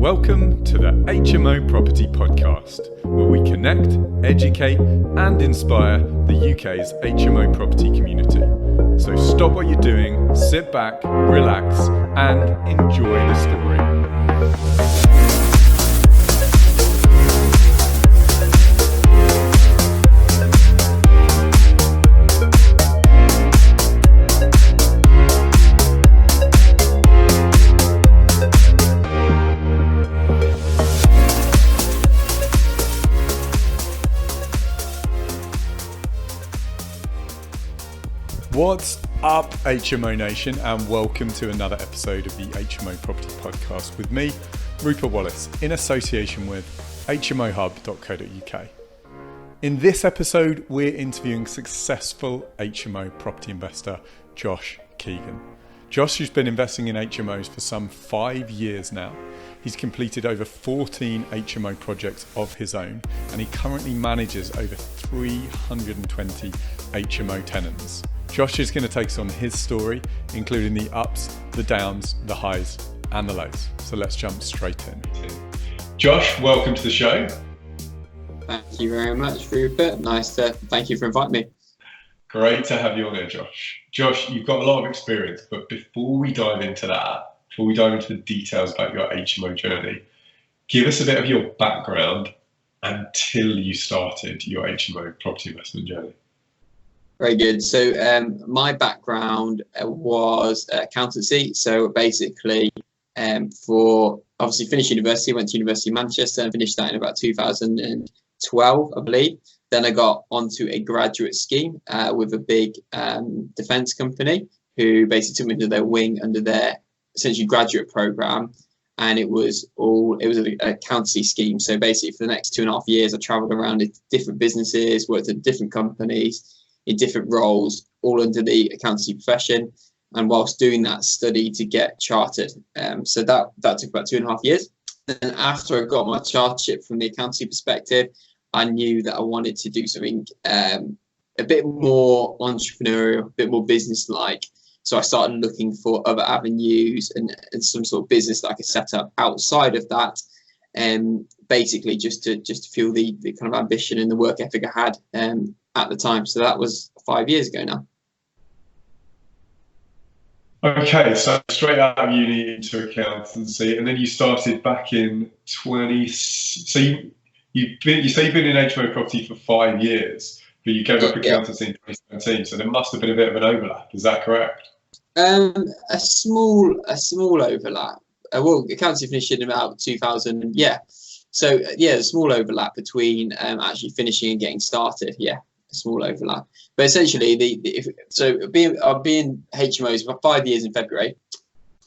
Welcome to the HMO Property Podcast, where we connect, educate and inspire the UK's HMO property community. So stop what you're doing, sit back, relax and enjoy the story. What's up, HMO Nation, and welcome to another episode of the HMO Property Podcast with me, Rupert Wallace, in association with hmohub.co.uk. In this episode, we're interviewing successful HMO property investor Josh Keegan. Josh has been investing in HMOs for some 5 years now. He's completed over 14 HMO projects of his own, and he currently manages over 320 HMO tenants. Josh is going to take us on his story, including the ups, the downs, the highs and the lows. So let's jump straight in. Josh, welcome to the show. Thank you very much, Rupert. Thank you for inviting me. Great to have you on here, Josh. Josh, you've got a lot of experience, but before we dive into the details about your HMO journey, give us a bit of your background until you started your HMO property investment journey. Very good. So my background was accountancy. So basically, for obviously finished university, went to University of Manchester and finished that in about 2012, I believe. Then I got onto a graduate scheme with a big defence company who basically took me under their wing, under their essentially graduate program. And it was an accountancy scheme. So basically for the next 2.5 years, I travelled around in different businesses, worked at different companies, in different roles, all under the accountancy profession, and whilst doing that, study to get chartered. So that took about 2.5 years. And after I got my chartership from the accountancy perspective, I knew that I wanted to do something a bit more entrepreneurial, a bit more business-like. So I started looking for other avenues and some sort of business that I could set up outside of that, basically just to fuel the kind of ambition and the work ethic I had at the time. So that was 5 years ago now. Okay, so straight out of uni into accountancy, and then you started back in 20. So you've been in HMO property for 5 years, but you gave up accountancy in 2017. So there must have been a bit of an overlap. Is that correct? A small overlap. Well, accountancy finished in about 2000. Yeah. So a small overlap between actually finishing and getting started. Yeah. A small overlap, but essentially I've been HMOs for 5 years in February,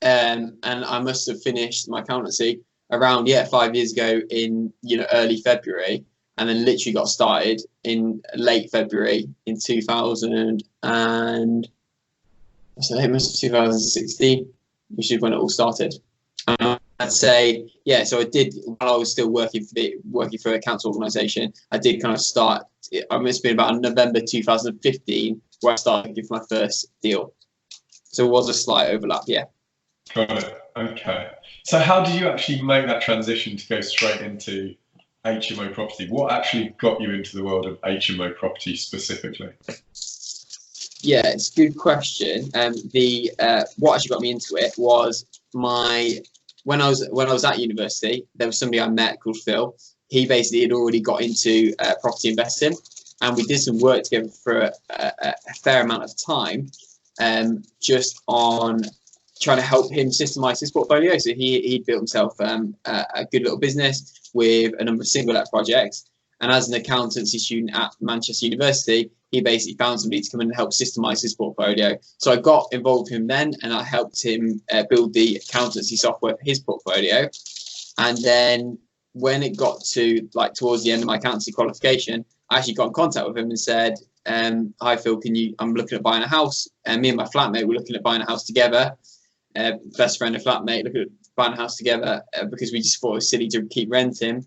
and I must have finished my accountancy around 5 years ago in early February, and then literally got started in late February in 2000 and so it must be 2016, which is when it all started. I'd say, so I did, while I was still working for a council organisation, I did kind of start, it must have been about November 2015 where I started looking for my first deal. So it was a slight overlap, yeah. Got it, okay. So how did you actually make that transition to go straight into HMO property? What actually got you into the world of HMO property specifically? Yeah, it's a good question. What actually got me into it was when I was at university, there was somebody I met called Phil. He basically had already got into property investing, and we did some work together for a fair amount of time, just on trying to help him systemize his portfolio. So he'd built himself a good little business with a number of single let projects, and as an accountancy student at Manchester University, he basically found somebody to come in and help systemize his portfolio. So I got involved with him then, and I helped him build the accountancy software for his portfolio. And then when it got to towards the end of my accountancy qualification, I actually got in contact with him and said, hi Phil, I'm looking at buying a house. And me and my flatmate were looking at buying a house together. Best friend and flatmate looking at buying a house together because we just thought it was silly to keep renting.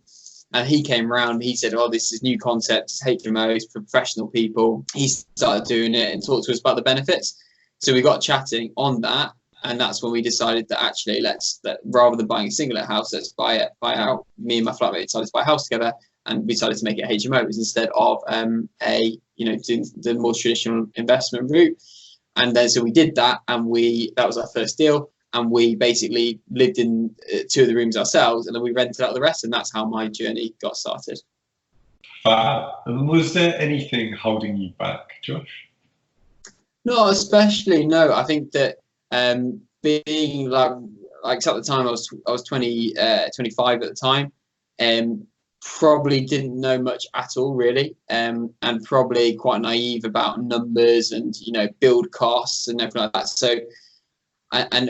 And he came around, he said, this is new concept, it's HMOs for professional people. He started doing it and talked to us about the benefits. So we got chatting on that. And that's when we decided that actually rather than buying a single house, let's buy out. Me and my flatmate decided to buy a house together, and we decided to make it HMOs instead of doing the more traditional investment route. And then so we did that, and that was our first deal, and we basically lived in 2 of the rooms ourselves, and then we rented out the rest, and that's how my journey got started. And was there anything holding you back, Josh? No, especially no. I think that being like at the time I was 25 at the time, probably didn't know much at all really, and probably quite naive about numbers and build costs and everything like that. So and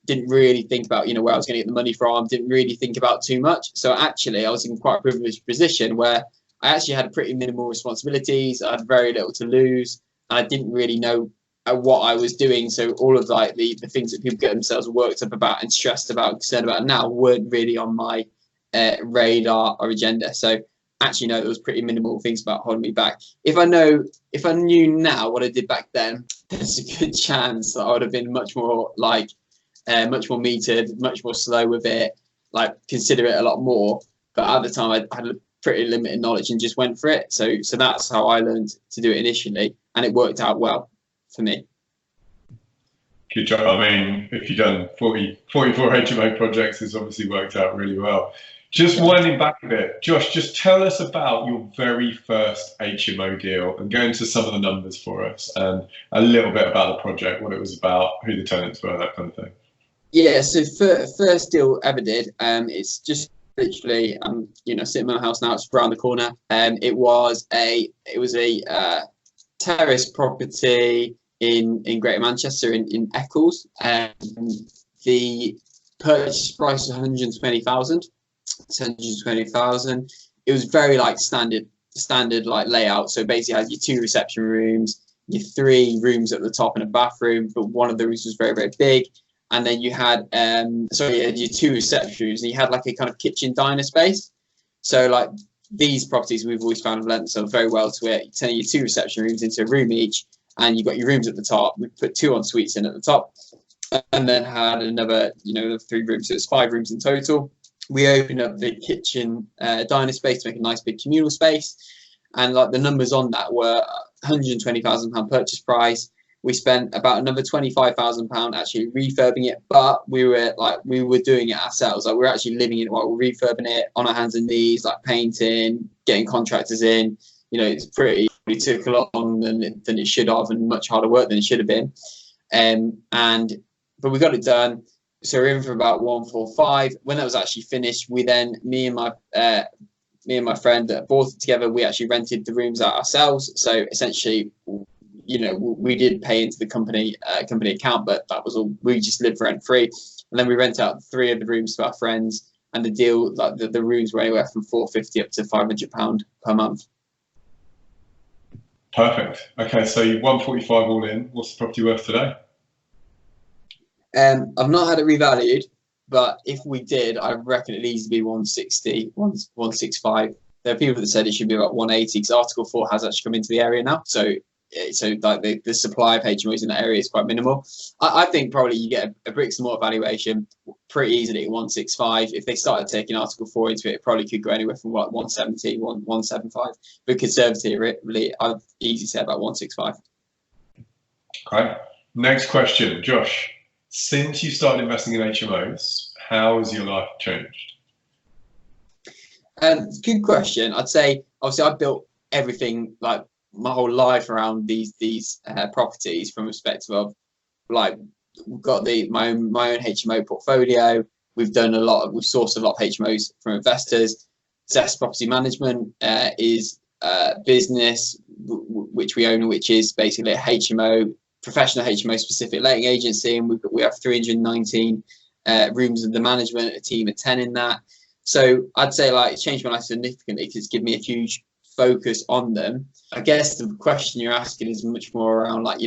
didn't really think about where I was going to get the money from. Didn't really think about too much. So actually, I was in quite a privileged position where I actually had pretty minimal responsibilities. I had very little to lose. I didn't really know what I was doing. So all of like the things that people get themselves worked up about and stressed about, concerned about now weren't really on my radar or agenda. So actually, no, there was pretty minimal things about holding me back. If I knew now what I did back then, there's a good chance that I would have been much more metered, much more slow with it, like consider it a lot more. But at the time, I had pretty limited knowledge and just went for it. So that's how I learned to do it initially, and it worked out well for me. Good job. I mean, if you've done 44 HMO projects, it's obviously worked out really well. Just winding back a bit, Josh, just tell us about your very first HMO deal and go into some of the numbers for us and a little bit about the project, what it was about, who the tenants were, that kind of thing. Yeah, so first deal ever did, it's just literally sitting in my house now, it's around the corner. It was a terrace property in Greater Manchester in Eccles. The purchase price was 120,000. It was very like standard like layout. So basically, you had your 2 reception rooms, your 3 rooms at the top and a bathroom, but one of the rooms was very, very big. And then you had your 2 reception rooms, and you had like a kind of kitchen diner space. So like these properties, we've always found have lent themselves very well to it. You turn your 2 reception rooms into a room each, and you've got your rooms at the top. We put 2 en suites in at the top, and then had another 3 rooms. So it's 5 rooms in total. We opened up the kitchen diner space to make a nice big communal space, and like the numbers on that were £120,000 purchase price. We spent about another £25,000 actually refurbing it, but we were doing it ourselves. Like we were actually living in it while we're refurbing it on our hands and knees, like painting, getting contractors in. It took a lot longer than it should have, and much harder work than it should have been. But we got it done. So we're in for about 145. When that was actually finished, we then, me and my friend that bought it together, we actually rented the rooms out ourselves. So essentially, we did pay into the company account, but that was all. We just lived rent free, and then we rent out 3 of the rooms to our friends. And the deal, like the rooms were anywhere from £450 up to £500 per month. Perfect. Okay, so 145 all in. What's the property worth today? I've not had it revalued, but if we did, I reckon it'd easily be 160, 165. There are people that said it should be about 180 because Article 4 has actually come into the area now. So like the supply of HMOs in that area is quite minimal. I think probably you get a bricks and mortar valuation pretty easily at 165. If they started taking Article 4 into it probably could go anywhere from 170, 175. But conservatively, I'd easily say about 165. Okay. Next question, Josh. Since you started investing in HMOs, how has your life changed? Good question. I'd say obviously I built everything like my whole life around these properties from a perspective of like we've got my own HMO portfolio. We've sourced a lot of HMOs from investors. Zest Property Management is a business which we own, which is basically a HMO, professional HMO specific letting agency, and we have 319 rooms under management, a team of 10 in that. So I'd say like it's changed my life significantly because it's given me a huge focus on them. I guess the question you're asking is much more around like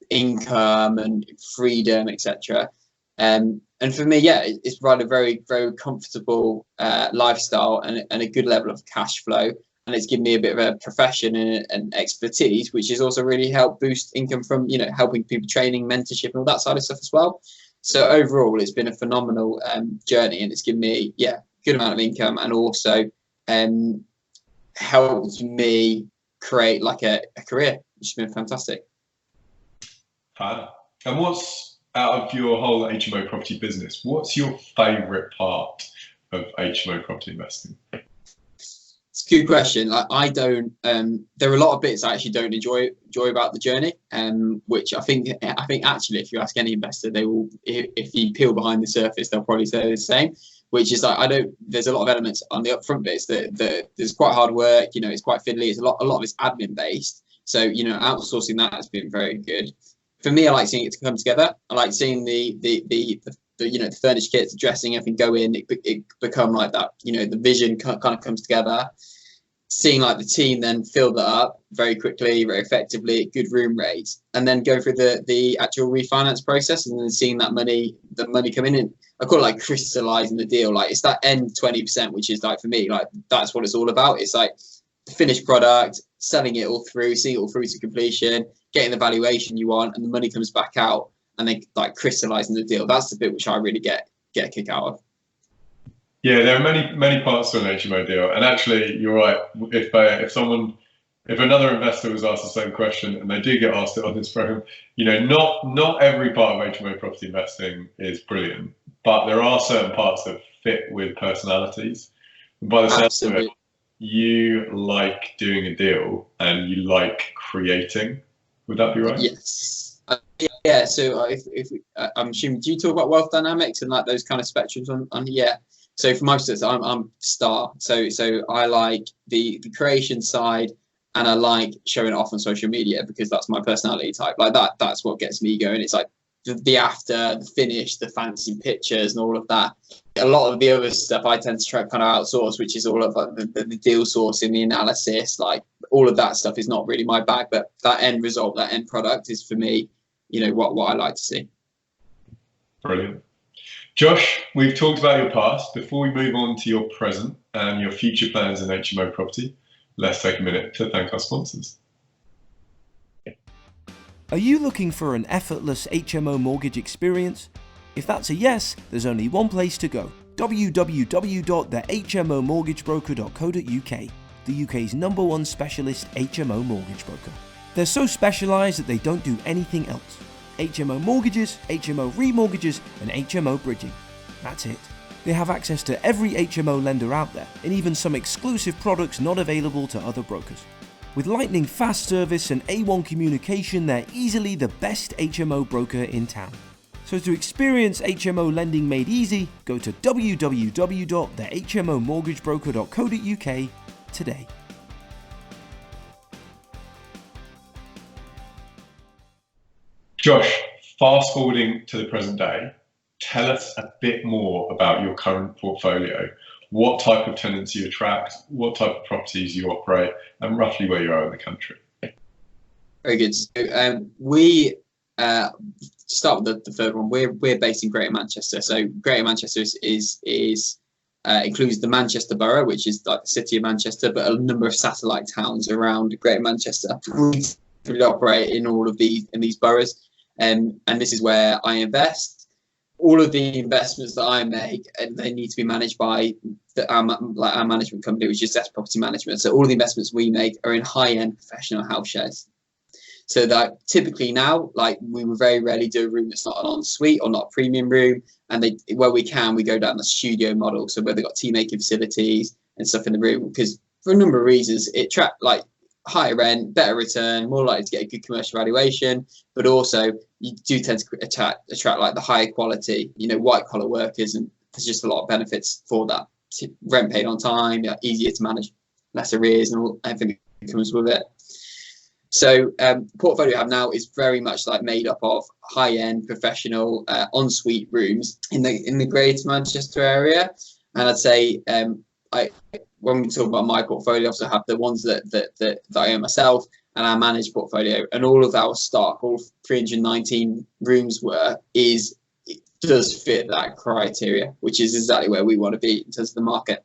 income and freedom, etc. And for me, yeah, it's provided a very, very comfortable lifestyle and a good level of cash flow. and it's given me a bit of a profession and expertise, which has also really helped boost income from, helping people, training, mentorship, and all that side of stuff as well. So overall, it's been a phenomenal journey, and it's given me, good amount of income, and also helped me create like a career, which has been fantastic. Fun. And what's, out of your whole HMO property business, what's your favourite part of HMO property investing? It's a good question. I don't. There are a lot of bits I actually don't enjoy about the journey, which I think actually, if you ask any investor, they will. If you peel behind the surface, they'll probably say the same. Which is like, There's a lot of elements on the upfront bits that there's quite hard work. It's quite fiddly. It's a lot of it's admin based. So outsourcing that has been very good. For me, I like seeing it to come together. I like seeing the furniture kits, dressing, everything go in, it become like that, the vision kind of comes together. Seeing like the team then fill that up very quickly, very effectively, good room rates, and then go through the actual refinance process, and then seeing the money come in. I call it like crystallizing the deal. Like, it's that end 20%, which is like, for me, like, that's what it's all about. It's like the finished product, selling it all through, seeing it all through to completion, getting the valuation you want, and the money comes back out, and then like crystallizing the deal. That's the bit which I really get a kick out of. Yeah, there are many parts to an HMO deal, and actually, you're right. If another investor was asked the same question, and they do get asked it on this program, not every part of HMO property investing is brilliant, but there are certain parts that fit with personalities. And by the sense of it, you like doing a deal and you like creating. Would that be right? Yes. Yeah. So if I'm assuming, do you talk about wealth dynamics and like those kind of spectrums on? Yeah. So for most of us, I'm star. So I like the creation side, and I like showing it off on social media because that's my personality type. Like that's what gets me going. It's like the after, the finish, the fancy pictures, and all of that. A lot of the other stuff I tend to try kind of outsource, which is all of like the deal sourcing, the analysis, like all of that stuff is not really my bag. But that end result, that end product, is for me, what I like to see. Brilliant. Josh, we've talked about your past. Before we move on to your present and your future plans in HMO property, let's take a minute to thank our sponsors. Are you looking for an effortless HMO mortgage experience? If that's a yes, there's only one place to go: www.thehmomortgagebroker.co.uk, the UK's #1 specialist HMO mortgage broker. They're so specialised that they don't do anything else. HMO mortgages, HMO remortgages, and HMO bridging. That's it. They have access to every HMO lender out there, and even some exclusive products not available to other brokers. With lightning fast service and A1 communication, they're easily the best HMO broker in town. So to experience HMO lending made easy, go to www.thehmomortgagebroker.co.uk today. Josh, fast forwarding to the present day, tell us a bit more about your current portfolio. What type of tenants you attract, what type of properties you operate, and roughly where you are in the country. Very good. So we start with the third one. We're based in Greater Manchester. So Greater Manchester is includes the Manchester Borough, which is like the city of Manchester, but a number of satellite towns around Greater Manchester. We operate in all of these boroughs, and this is where I invest. All of the investments that I make, they need to be managed by our management company, which is Zest Property Management. So all the investments we make are in high-end professional house shares. So that typically now, like, we will very rarely do a room that's not an ensuite or not a premium room. And where we can, we go down the studio model. So where they've got tea making facilities and stuff in the room, because for a number of reasons, it like higher rent, better return, more likely to get a good commercial valuation, but also you do tend to attract like the higher quality, white collar workers, and there's just a lot of benefits for that. Rent paid on time, easier to manage, less arrears, and everything that comes with it. So the portfolio I have now is very much like made up of high-end professional ensuite rooms in the Greater Manchester area, and I'd say when we talk about my portfolio, I also have the ones that I own myself and our managed portfolio, and all of our stock, all 319 rooms does fit that criteria, which is exactly where we want to be in terms of the market.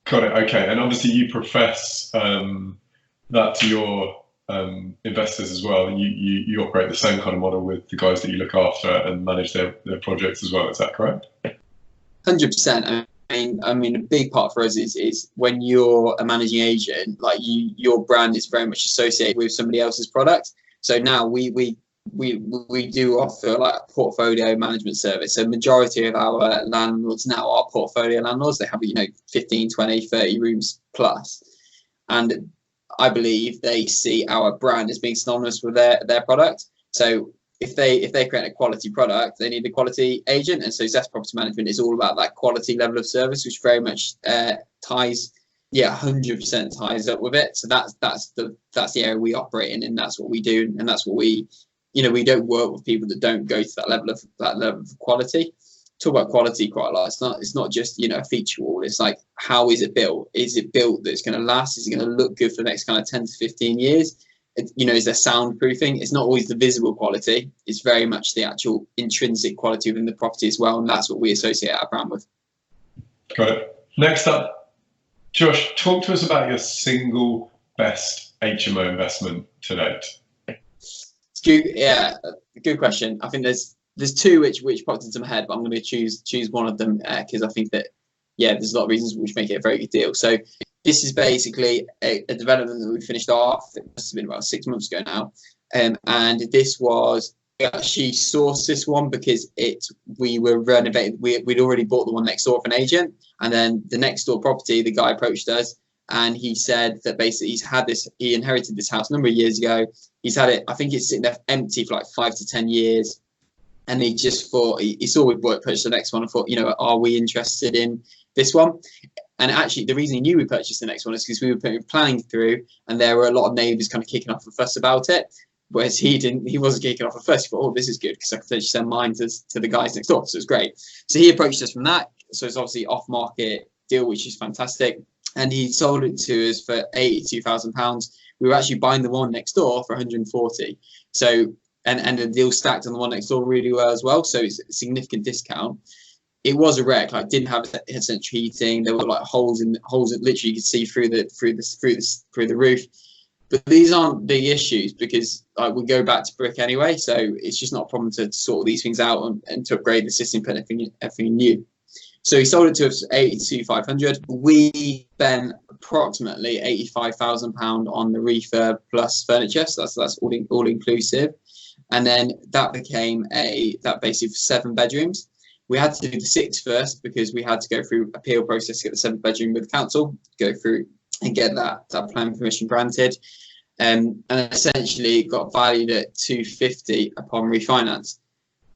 Got it. Okay. And obviously you profess that to your investors as well. You operate the same kind of model with the guys that you look after and manage their projects as well. Is that correct? 100%. I mean, a big part for us is when you're a managing agent, like your brand is very much associated with somebody else's product. So now we do offer like a portfolio management service. So majority of our landlords now are portfolio landlords. They have 15, 20, 30 rooms plus, and I believe they see our brand as being synonymous with their product. So if they create a quality product, they need a quality agent, and so Zest Property Management is all about that quality level of service, which very much ties 100% ties up with it. So that's the area we operate in, and that's what we do, and that's what we don't work with people that don't go to that level of quality. Talk about quality quite a lot. It's not just a feature wall. It's like, how is it built? Is it built that it's going to last? Is it going to look good for the next kind of 10 to 15 years? Is there soundproofing? It's not always the visible quality. It's very much the actual intrinsic quality within the property as well, and that's what we associate our brand with. Got it. Next up, Josh, talk to us about your single best HMO investment to date. Good question. I think there's two which popped into my head, but I'm going to choose one of them because I think that there's a lot of reasons which make it a very good deal. So this is basically a development that we finished off. It must have been about 6 months ago now, and this was actually sourced this one because we were renovating. We'd already bought the one next door from an agent, and then the next door property, the guy approached us. And he said that basically he inherited this house a number of years ago. He's had it, I think it's sitting there empty for like 5 to 10 years. And he just thought, he saw we'd purchased the next one and thought, are we interested in this one? And actually, the reason he knew we purchased the next one is because we were putting planning through, and there were a lot of neighbours kind of kicking off a fuss about it. Whereas he wasn't kicking off a fuss. He thought, oh, this is good because I could potentially send mine to the guys next door. So it's great. So he approached us from that. So it's obviously off-market deal, which is fantastic. And he sold it to us for £82,000. We were actually buying the one next door for 140. So and the deal stacked on the one next door really well as well. So it's a significant discount. It was a wreck. Like, didn't have central heating. There were like holes that literally you could see through the roof. But these aren't big issues because we go back to brick anyway. So it's just not a problem to sort these things out and to upgrade the system, put everything new. So he sold it to us for £82,500. We spent approximately £85,000 on the refurb plus furniture. So that's all inclusive. And then that became basically for 7 bedrooms. We had to do the 6 first because we had to go through appeal process to get the 7th bedroom with the council, go through and get that planning permission granted. And essentially got valued at £250 upon refinance.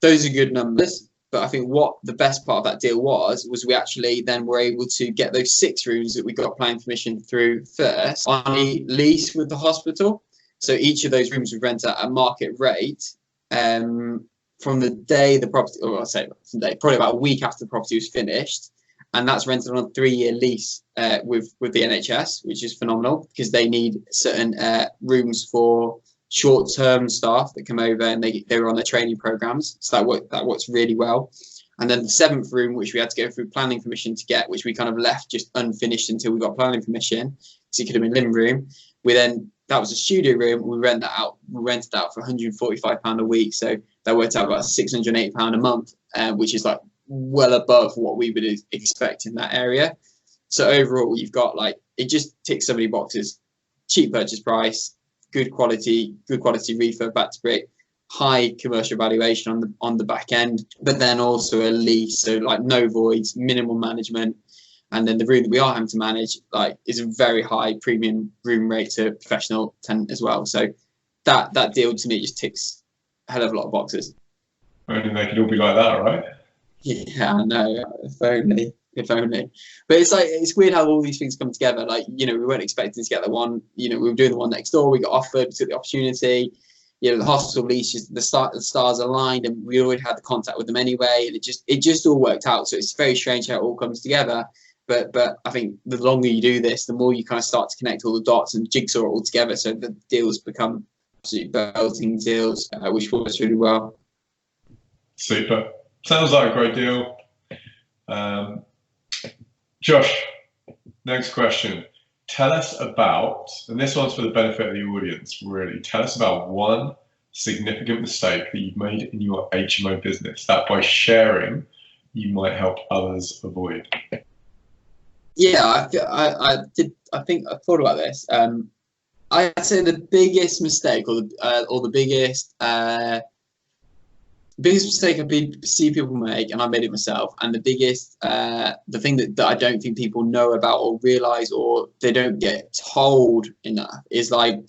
Those are good numbers. But I think what the best part of that deal was we actually then were able to get those 6 rooms that we got planning permission through first on a lease with the hospital. So each of those rooms would rent at a market rate from the day the property, or I'll say from the day, probably about a week after the property was finished. And that's rented on a 3-year lease with the NHS, which is phenomenal because they need certain rooms for short-term staff that come over and they were on their training programs. So that works really well. And then the 7th room, which we had to go through planning permission to get, which we kind of left just unfinished until we got planning permission, so it could have been living room. That was a studio room. We rented that out for £145 a week. So that worked out about £608 a month, which is like well above what we would expect in that area. So overall, you've got it just ticks so many boxes: cheap purchase price, good quality refurb back to brick, high commercial valuation on the back end, but then also a lease, so no voids, minimal management. And then the room that we are having to manage is a very high premium room rate to professional tenant as well. So that deal to me just ticks a hell of a lot of boxes. Only they could all be like that, right? Yeah, I know. If only. But it's weird how all these things come together. We weren't expecting to get the one. We were doing the one next door. We got offered, took the opportunity. The hospital lease, the stars aligned, and we already had the contact with them anyway. And it just all worked out. So it's very strange how it all comes together. But I think the longer you do this, the more you kind of start to connect all the dots and jigsaw it all together. So the deals become absolutely belting deals, which works really well. Super. Sounds like a great deal. Josh, Next question. Tell us about, and this one's for the benefit of the audience, really. Tell us about one significant mistake that you've made in your HMO business that by sharing, you might help others avoid. Yeah, I think I thought about this. I'd say the biggest mistake, or the biggest mistake I've seen people make, and I made it myself, and the biggest, the thing that I don't think people know about or realize, or they don't get told enough, is like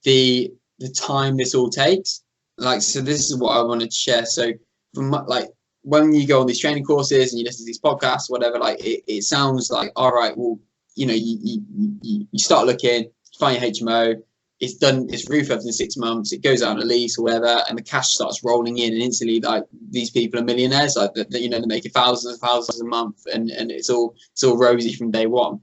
the time this all takes. Like, so this is what I wanted to share. So from like, when you go on these training courses and you listen to these podcasts, whatever, like it sounds like, all right, well, you know, you start looking, find your HMO, it's done, it's refurbed in 6 months, it goes out on a lease or whatever, and the cash starts rolling in, and instantly, like, these people are millionaires, like, you know, they're making thousands a month, and it's all rosy from day one.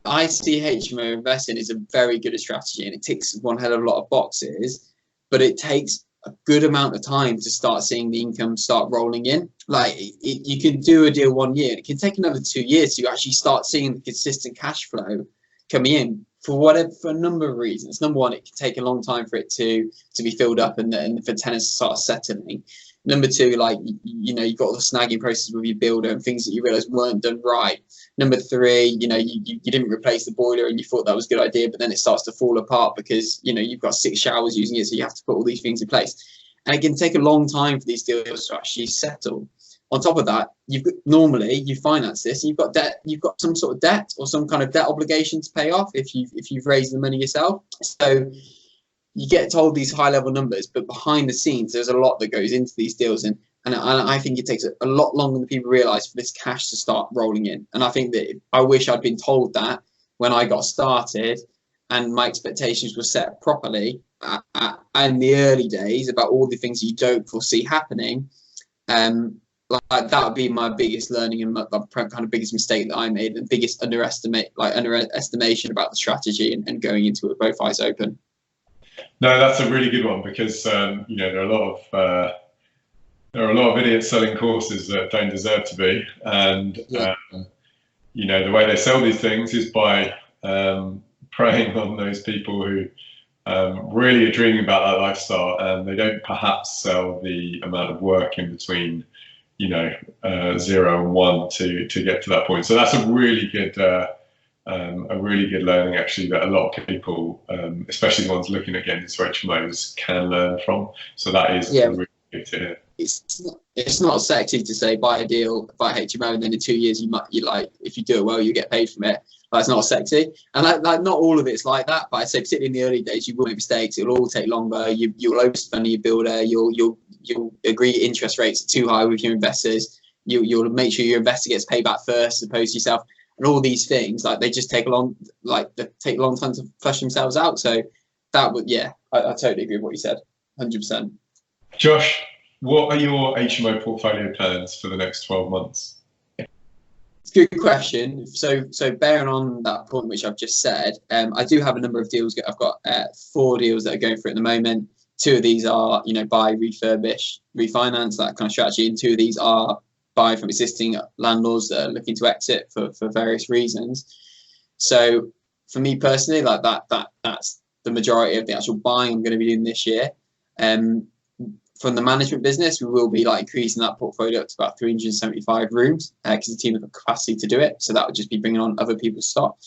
I see HMO investing is a very good strategy, and it ticks one hell of a lot of boxes, but it takes a good amount of time to start seeing the income start rolling in. Like, you can do a deal 1 year, it can take another 2 years to actually start seeing the consistent cash flow coming in for a number of reasons. Number one, it can take a long time for it to be filled up and for tenants to start settling. Number two, like, you know, you've got the snagging process with your builder and things that you realize weren't done right. Number three, you know, you didn't replace the boiler and you thought that was a good idea, but then it starts to fall apart because, you know, you've got 6 showers using it, so you have to put all these things in place. And it can take a long time for these deals to actually settle. On top of that, normally you finance this, and you've got debt, you've got some sort of debt or some kind of debt obligation to pay off if you've raised the money yourself. So you get told these high level numbers, but behind the scenes, there's a lot that goes into these deals. And I think it takes a lot longer than people realize for this cash to start rolling in. And I think that I wish I'd been told that when I got started and my expectations were set properly in the early days about all the things you don't foresee happening. Like, that would be my biggest learning and my kind of biggest mistake that I made, and biggest underestimation about the strategy and going into it with both eyes open. No, that's a really good one, because you know, there are a lot of idiots selling courses that don't deserve to be, and you know, the way they sell these things is by preying on those people who really are dreaming about that lifestyle, and they don't perhaps sell the amount of work in between, you know, 0 and 1 to get to that point. So that's a really good learning, actually, that a lot of people, especially the ones looking at getting into HMOs, can learn from. So that is really good to hear. It's not sexy to say buy a deal, buy HMO, and then in 2 years you like, if you do it well, you get paid from it. That's not sexy, and like not all of it's like that. But I'd say particularly in the early days, you will make mistakes. It'll all take longer. You'll overspend your builder. You'll agree interest rates are too high with your investors. You'll make sure your investor gets paid back first, as opposed to yourself. And all these things, like, they just take a long time to flush themselves out. So that would, I totally agree with what you said, 100%. Josh, what are your HMO portfolio plans for the next 12 months? It's a good question. So bearing on that point which I've just said, I do have a number of deals. I've got 4 deals that are going for it at the moment. 2 of these are, you know, buy, refurbish, refinance, that kind of strategy, and 2 of these are buy from existing landlords that are looking to exit for various reasons. So for me personally, like that's the majority of the actual buying I'm going to be doing this year. From the management business, we will be like increasing that portfolio up to about 375 rooms because the team have the capacity to do it. So that would just be bringing on other people's stock.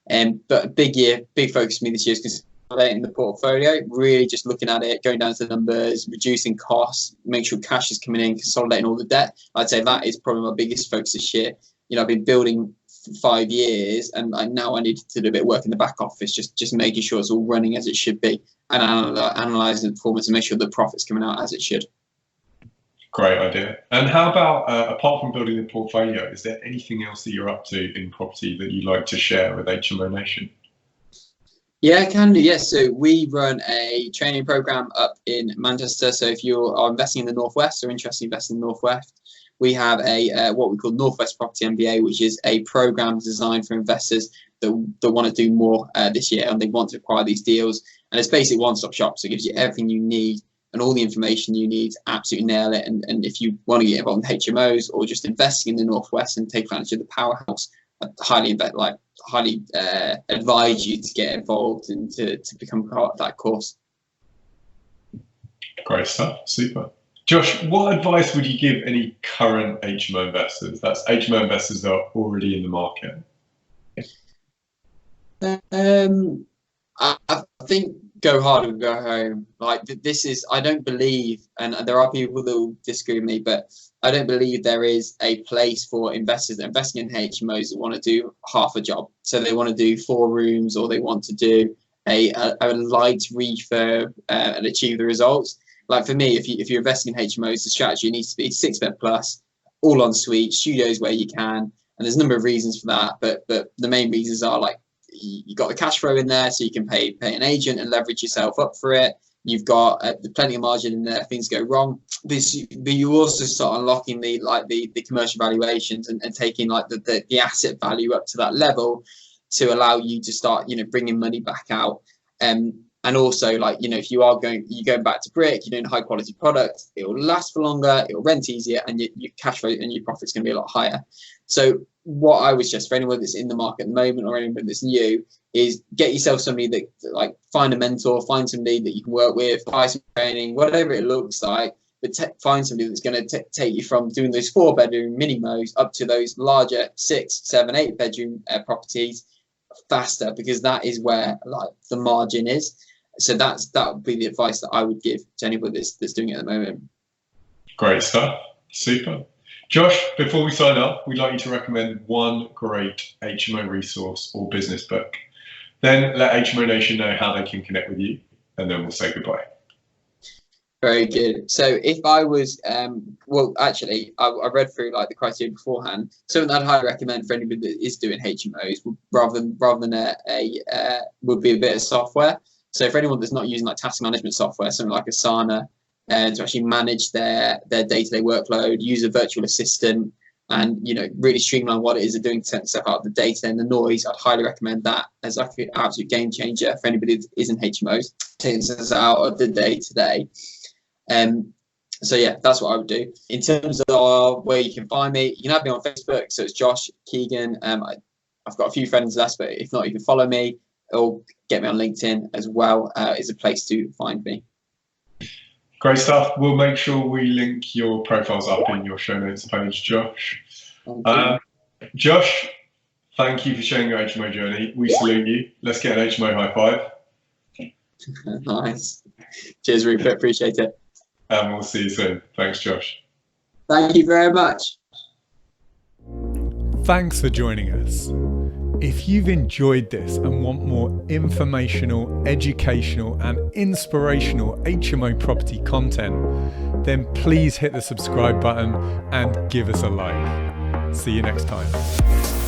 But a big focus for me this year is consolidating the portfolio, really just looking at it, going down to the numbers, reducing costs, make sure cash is coming in, consolidating all the debt. I'd say that is probably my biggest focus this year. You know, I've been building for 5 years, and now I need to do a bit of work in the back office, just making sure it's all running as it should be, and analysing the performance and make sure the profit's coming out as it should. Great idea. And how about, apart from building the portfolio, is there anything else that you're up to in property that you'd like to share with HMO Nation? Yeah, I can do. Yes, so we run a training program up in Manchester. So if you are investing in the Northwest or interested in investing in the Northwest, we have a what we call Northwest Property MBA, which is a program designed for investors that want to do more this year, and they want to acquire these deals. And it's basically one-stop shop, so it gives you everything you need and all the information you need to absolutely nail it. And if you want to get involved in HMOs or just investing in the Northwest and take advantage of the powerhouse highly advise you to get involved and to become part of that course. Great stuff. Super. Josh, what advice would you give any current HMO investors? That's HMO investors that are already in the market. I think go hard and go home. Like this is, I don't believe, and there are people that will disagree with me, but I don't believe there is a place for investors that are investing in HMOs that want to do half a job. So they want to do 4 rooms, or they want to do a light refurb and achieve the results. Like for me, if you're investing in HMOs, the strategy needs to be 6-bed plus, all en suite, studios where you can, and there's a number of reasons for that. But the main reasons are like, you got the cash flow in there, so you can pay an agent and leverage yourself up for it. You've got plenty of margin in there if things go wrong. But you also start unlocking the commercial valuations and taking like the asset value up to that level to allow you to start bringing money back out. And also, like, if you're going back to brick, you're doing high quality product, it will last for longer, it will rent easier, and your cash flow and your profit's going to be a lot higher. So what I would suggest for anyone that's in the market at the moment, or anyone that's new, is get yourself somebody that, like, find a mentor, find somebody that you can work with, buy some training, whatever it looks like, but find somebody that's going to take you from doing those 4-bedroom minimos up to those larger 6, 7, 8-bedroom properties faster, because that is where like the margin is. So that would be the advice that I would give to anybody that's doing it at the moment. Great stuff. Super. Josh, before we sign up, we'd like you to recommend one great HMO resource or business book. Then let HMO Nation know how they can connect with you, and then we'll say goodbye. Very good. So if I was, well, actually, I read through like the criteria beforehand. Something I'd highly recommend for anybody that is doing HMOs, rather than would be a bit of software. So for anyone that's not using like task management software, something like Asana, to actually manage their day-to-day workload, use a virtual assistant, and really streamline what it is they're doing to take stuff out of the data and the noise, I'd highly recommend that as like an absolute game changer for anybody that is in HMOs, taking things out of the day-to-day. So yeah, that's what I would do. In terms of where you can find me, you can have me on Facebook, so it's Josh Keegan. I've got a few friends less, but if not, you can follow me or get me on LinkedIn as well. Is a place to find me. Great stuff. We'll make sure we link your profiles up in your show notes page, Josh. Josh, thank you for sharing your HMO journey. We salute you. Let's get an HMO high five. Nice. Cheers, Rupert. Appreciate it. And we'll see you soon. Thanks, Josh. Thank you very much. Thanks for joining us. If you've enjoyed this and want more informational, educational and inspirational HMO property content, then please hit the subscribe button and give us a like. See you next time.